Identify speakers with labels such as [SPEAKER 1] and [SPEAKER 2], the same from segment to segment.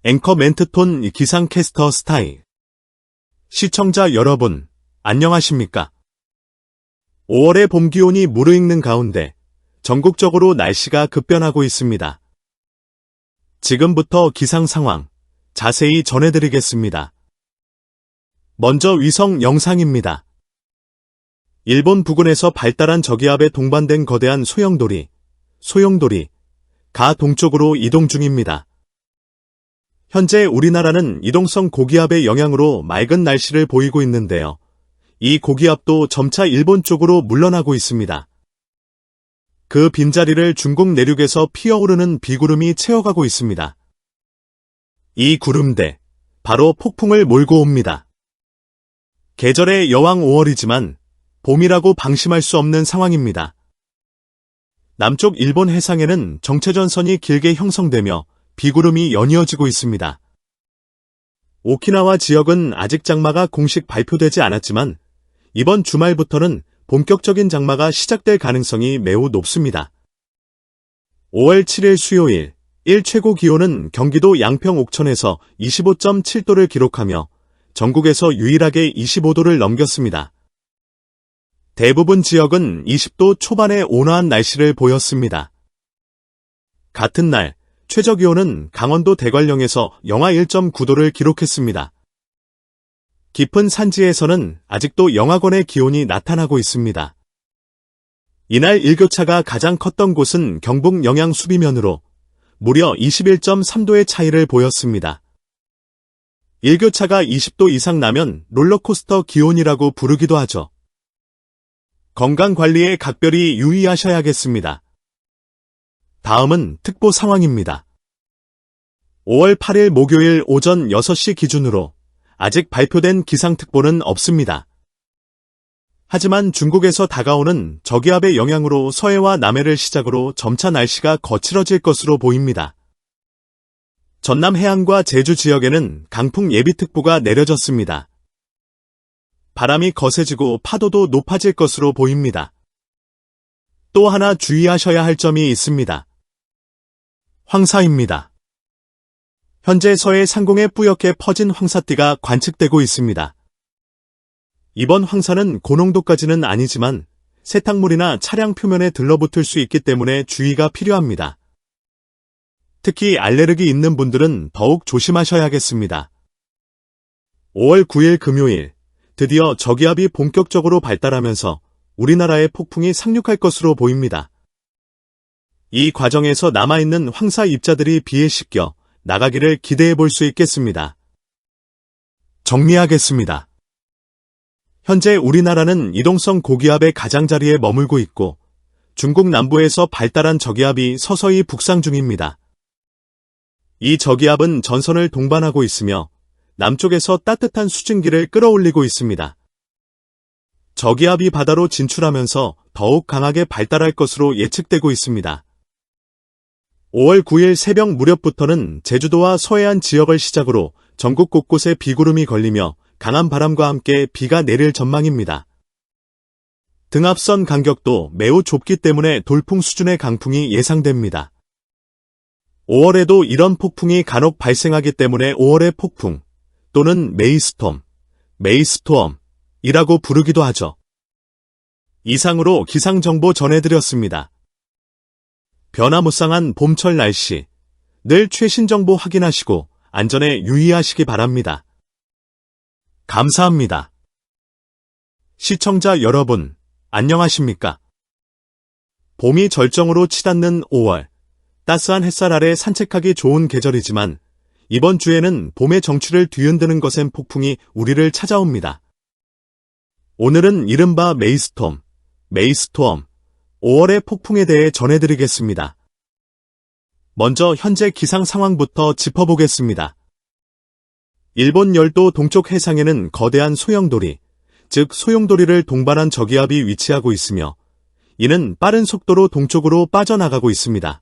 [SPEAKER 1] 앵커 멘트톤 기상캐스터 스타일. 시청자 여러분, 안녕하십니까? 5월의 봄 기온이 무르익는 가운데 전국적으로 날씨가 급변하고 있습니다. 지금부터 기상 상황 자세히 전해드리겠습니다. 먼저 위성 영상입니다. 일본 부근에서 발달한 저기압에 동반된 거대한 소용돌이 가 동쪽으로 이동 중입니다. 현재 우리나라는 이동성 고기압의 영향으로 맑은 날씨를 보이고 있는데요. 이 고기압도 점차 일본 쪽으로 물러나고 있습니다. 그 빈자리를 중국 내륙에서 피어오르는 비구름이 채워가고 있습니다. 이 구름대, 바로 폭풍을 몰고 옵니다. 계절의 여왕 5월이지만 봄이라고 방심할 수 없는 상황입니다. 남쪽 일본 해상에는 정체전선이 길게 형성되며 비구름이 연이어지고 있습니다. 오키나와 지역은 아직 장마가 공식 발표되지 않았지만 이번 주말부터는 본격적인 장마가 시작될 가능성이 매우 높습니다. 5월 7일 수요일, 일 최고 기온은 경기도 양평 옥천에서 25.7도를 기록하며 전국에서 유일하게 25도를 넘겼습니다. 대부분 지역은 20도 초반의 온화한 날씨를 보였습니다. 같은 날, 최저기온은 강원도 대관령에서 영하 1.9도를 기록했습니다. 깊은 산지에서는 아직도 영하권의 기온이 나타나고 있습니다. 이날 일교차가 가장 컸던 곳은 경북 영양 수비면으로 무려 21.3도의 차이를 보였습니다. 일교차가 20도 이상 나면 롤러코스터 기온이라고 부르기도 하죠. 건강관리에 각별히 유의하셔야겠습니다. 다음은 특보 상황입니다. 5월 8일 목요일 오전 6시 기준으로 아직 발표된 기상특보는 없습니다. 하지만 중국에서 다가오는 저기압의 영향으로 서해와 남해를 시작으로 점차 날씨가 거칠어질 것으로 보입니다. 전남 해안과 제주 지역에는 강풍 예비특보가 내려졌습니다. 바람이 거세지고 파도도 높아질 것으로 보입니다. 또 하나 주의하셔야 할 점이 있습니다. 황사입니다. 현재 서해 상공에 뿌옇게 퍼진 황사띠가 관측되고 있습니다. 이번 황사는 고농도까지는 아니지만 세탁물이나 차량 표면에 들러붙을 수 있기 때문에 주의가 필요합니다. 특히 알레르기 있는 분들은 더욱 조심하셔야겠습니다. 5월 9일 금요일, 드디어 저기압이 본격적으로 발달하면서 우리나라에 폭풍이 상륙할 것으로 보입니다. 이 과정에서 남아있는 황사 입자들이 비에 씻겨 나가기를 기대해 볼 수 있겠습니다. 정리하겠습니다. 현재 우리나라는 이동성 고기압의 가장자리에 머물고 있고 중국 남부에서 발달한 저기압이 서서히 북상 중입니다. 이 저기압은 전선을 동반하고 있으며 남쪽에서 따뜻한 수증기를 끌어올리고 있습니다. 저기압이 바다로 진출하면서 더욱 강하게 발달할 것으로 예측되고 있습니다. 5월 9일 새벽 무렵부터는 제주도와 서해안 지역을 시작으로 전국 곳곳에 비구름이 걸리며 강한 바람과 함께 비가 내릴 전망입니다. 등압선 간격도 매우 좁기 때문에 돌풍 수준의 강풍이 예상됩니다. 5월에도 이런 폭풍이 간혹 발생하기 때문에 5월의 폭풍 또는 메이스톰이라고 부르기도 하죠. 이상으로 기상정보 전해드렸습니다. 변화무쌍한 봄철 날씨, 늘 최신 정보 확인하시고 안전에 유의하시기 바랍니다. 감사합니다. 시청자 여러분, 안녕하십니까? 봄이 절정으로 치닫는 5월, 따스한 햇살 아래 산책하기 좋은 계절이지만 이번 주에는 봄의 정취를 뒤흔드는 거센 폭풍이 우리를 찾아옵니다. 오늘은 이른바 메이스톰, 5월의 폭풍에 대해 전해드리겠습니다. 먼저 현재 기상 상황부터 짚어보겠습니다. 일본 열도 동쪽 해상에는 거대한 소용돌이, 즉 소용돌이를 동반한 저기압이 위치하고 있으며 이는 빠른 속도로 동쪽으로 빠져나가고 있습니다.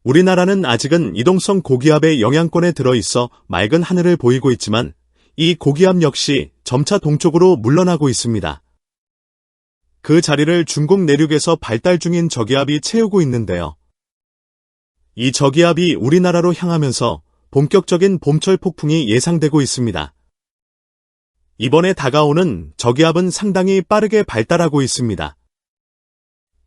[SPEAKER 1] 우리나라는 아직은 이동성 고기압의 영향권에 들어있어 맑은 하늘을 보이고 있지만 이 고기압 역시 점차 동쪽으로 물러나고 있습니다. 그 자리를 중국 내륙에서 발달 중인 저기압이 채우고 있는데요. 이 저기압이 우리나라로 향하면서 본격적인 봄철 폭풍이 예상되고 있습니다. 이번에 다가오는 저기압은 상당히 빠르게 발달하고 있습니다.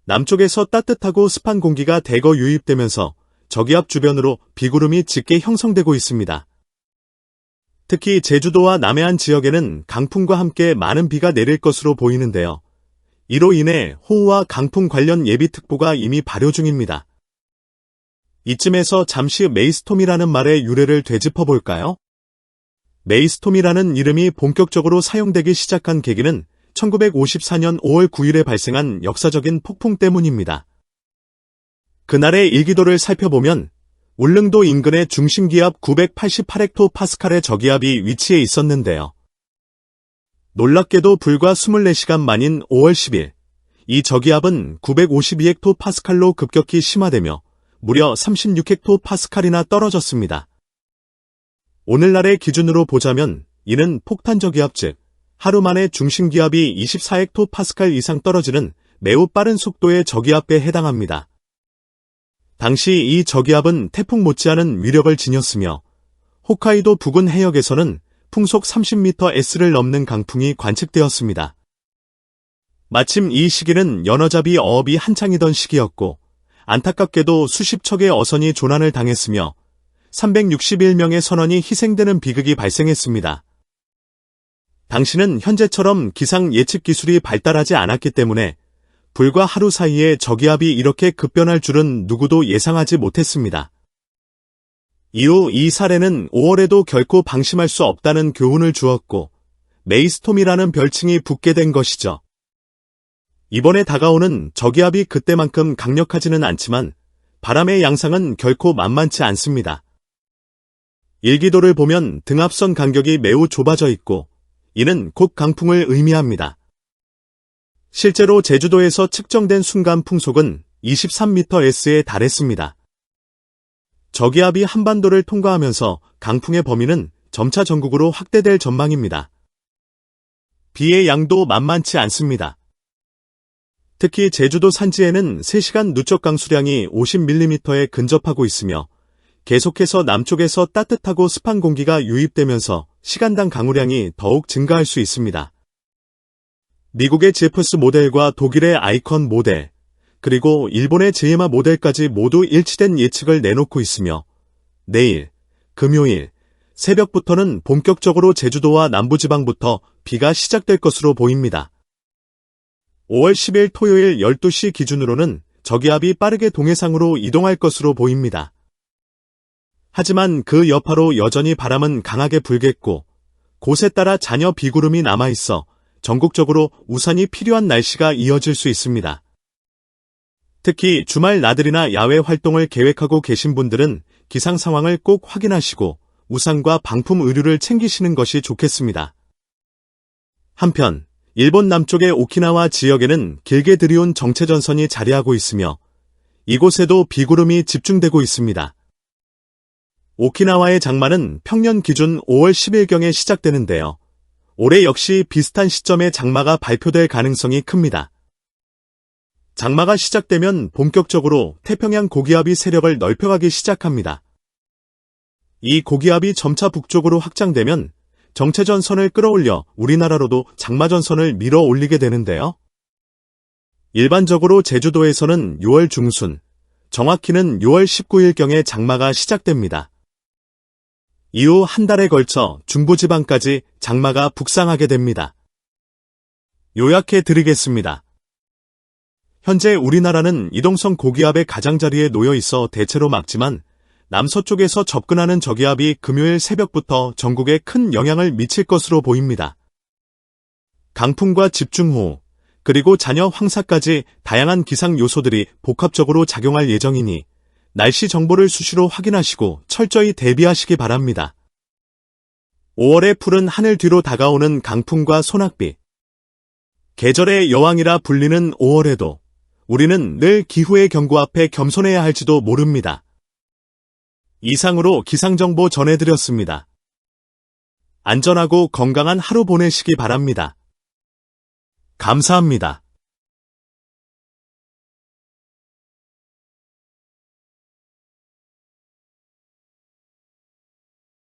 [SPEAKER 1] 남쪽에서 따뜻하고 습한 공기가 대거 유입되면서 저기압 주변으로 비구름이 짙게 형성되고 있습니다. 특히 제주도와 남해안 지역에는 강풍과 함께 많은 비가 내릴 것으로 보이는데요. 이로 인해 호우와 강풍 관련 예비특보가 이미 발효 중입니다. 이쯤에서 잠시 메이스톰이라는 말의 유래를 되짚어 볼까요? 메이스톰이라는 이름이 본격적으로 사용되기 시작한 계기는 1954년 5월 9일에 발생한 역사적인 폭풍 때문입니다. 그날의 일기도를 살펴보면 울릉도 인근의 중심기압 988헥토파스칼의 저기압이 위치해 있었는데요. 놀랍게도 불과 24시간 만인 5월 10일, 이 저기압은 952헥토파스칼로 급격히 심화되며 무려 36헥토파스칼이나 떨어졌습니다. 오늘날의 기준으로 보자면 이는 폭탄 저기압 즉 하루 만에 중심기압이 24헥토파스칼 이상 떨어지는 매우 빠른 속도의 저기압에 해당합니다. 당시 이 저기압은 태풍 못지않은 위력을 지녔으며 홋카이도 부근 해역에서는 풍속 30ms를 넘는 강풍이 관측되었습니다. 마침 이 시기는 연어잡이 어업이 한창이던 시기였고 안타깝게도 수십 척의 어선이 조난을 당했으며 361명의 선원이 희생되는 비극이 발생했습니다. 당시는 현재처럼 기상 예측 기술이 발달하지 않았기 때문에 불과 하루 사이에 저기압이 이렇게 급변할 줄은 누구도 예상하지 못했습니다. 이후 이 사례는 5월에도 결코 방심할 수 없다는 교훈을 주었고 메이스톰이라는 별칭이 붙게 된 것이죠. 이번에 다가오는 저기압이 그때만큼 강력하지는 않지만 바람의 양상은 결코 만만치 않습니다. 일기도를 보면 등압선 간격이 매우 좁아져 있고 이는 곧 강풍을 의미합니다. 실제로 제주도에서 측정된 순간 풍속은 23ms에 달했습니다. 저기압이 한반도를 통과하면서 강풍의 범위는 점차 전국으로 확대될 전망입니다. 비의 양도 만만치 않습니다. 특히 제주도 산지에는 3시간 누적 강수량이 50mm에 근접하고 있으며 계속해서 남쪽에서 따뜻하고 습한 공기가 유입되면서 시간당 강우량이 더욱 증가할 수 있습니다. 미국의 제퍼스 모델과 독일의 아이컨 모델, 그리고 일본의 제이마 모델까지 모두 일치된 예측을 내놓고 있으며 내일, 금요일, 새벽부터는 본격적으로 제주도와 남부지방부터 비가 시작될 것으로 보입니다. 5월 10일 토요일 12시 기준으로는 저기압이 빠르게 동해상으로 이동할 것으로 보입니다. 하지만 그 여파로 여전히 바람은 강하게 불겠고 곳에 따라 잔여 비구름이 남아있어 전국적으로 우산이 필요한 날씨가 이어질 수 있습니다. 특히 주말 나들이나 야외 활동을 계획하고 계신 분들은 기상 상황을 꼭 확인하시고 우산과 방품 의류를 챙기시는 것이 좋겠습니다. 한편 일본 남쪽의 오키나와 지역에는 길게 들이온 정체전선이 자리하고 있으며 이곳에도 비구름이 집중되고 있습니다. 오키나와의 장마는 평년 기준 5월 10일경에 시작되는데요. 올해 역시 비슷한 시점에 장마가 발표될 가능성이 큽니다. 장마가 시작되면 본격적으로 태평양 고기압이 세력을 넓혀가기 시작합니다. 이 고기압이 점차 북쪽으로 확장되면 정체전선을 끌어올려 우리나라로도 장마전선을 밀어 올리게 되는데요. 일반적으로 제주도에서는 6월 중순, 정확히는 6월 19일경에 장마가 시작됩니다. 이후 한 달에 걸쳐 중부지방까지 장마가 북상하게 됩니다. 요약해 드리겠습니다. 현재 우리나라는 이동성 고기압의 가장자리에 놓여 있어 대체로 맑지만 남서쪽에서 접근하는 저기압이 금요일 새벽부터 전국에 큰 영향을 미칠 것으로 보입니다. 강풍과 집중호우, 그리고 잔여 황사까지 다양한 기상 요소들이 복합적으로 작용할 예정이니 날씨 정보를 수시로 확인하시고 철저히 대비하시기 바랍니다. 5월의 푸른 하늘 뒤로 다가오는 강풍과 소낙비. 계절의 여왕이라 불리는 5월에도 우리는 늘 기후의 경고 앞에 겸손해야 할지도 모릅니다. 이상으로 기상정보 전해드렸습니다. 안전하고 건강한 하루 보내시기 바랍니다. 감사합니다.